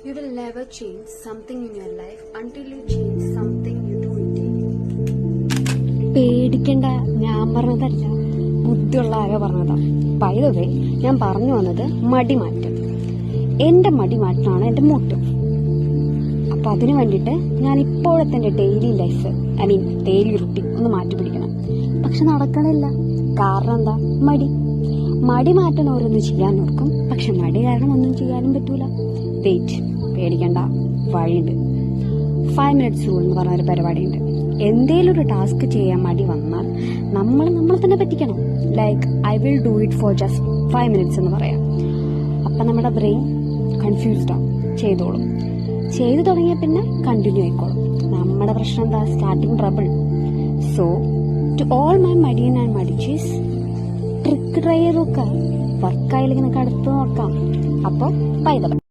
You will never change something in your life until you change something you do daily. പേടിക്കണ്ട, ഞാൻ പറഞ്ഞതല്ല, ബുദ്ധിയുള്ള ആരോ പറഞ്ഞതാ. ബൈ ദ വേ, ഞാൻ പറഞ്ഞു വന്നത് മടി മാറ്റം. എന്റെ മടി മാറ്റാണ് എന്റെ മോട്ടീവ്. അപ്പൊ അതിനു വേണ്ടിയിട്ട് ഞാൻ ഇപ്പോഴത്തെ എന്റെ ഡെയിലി ലൈഫ്, ഡെയിലി റുട്ടീൻ ഒന്ന് മാറ്റി പിടിക്കണം. പക്ഷെ നടക്കണില്ല. കാരണം എന്താ? മടി മാറ്റാൻ ഓരോന്ന് ചെയ്യാൻ നോക്കും, പക്ഷെ മടി കാരണം ഒന്നും ചെയ്യാനും പറ്റൂല. വെയിറ്റ്, പേടിക്കണ്ട, വഴിയുണ്ട്. 5 minutes റൂൾ എന്ന് പറഞ്ഞൊരു പരിപാടിയുണ്ട്. എന്തേലും ഒരു ടാസ്ക് ചെയ്യാൻ മടി വന്നാൽ നമ്മളെ തന്നെ പറ്റിക്കണം. Like I will do it for just 5 minutes എന്ന് പറയാം. അപ്പം നമ്മുടെ ബ്രെയിൻ കൺഫ്യൂസ്ഡ് ആവും, ചെയ്തോളും. ചെയ്തു തുടങ്ങിയ പിന്നെ കണ്ടിന്യൂ ആയിക്കോളും. നമ്മുടെ പ്രശ്നം എന്താ? Starting trouble. So to all my മടിയൻ ആൻഡ് മടിച്ചീസ്, ട്രിക്ക് ട്രൈ ചെയ്ത് നോക്കാം. വർക്കായില്ലെങ്കിൽ നമുക്ക് അടുത്ത് നോക്കാം. അപ്പോൾ ബൈ.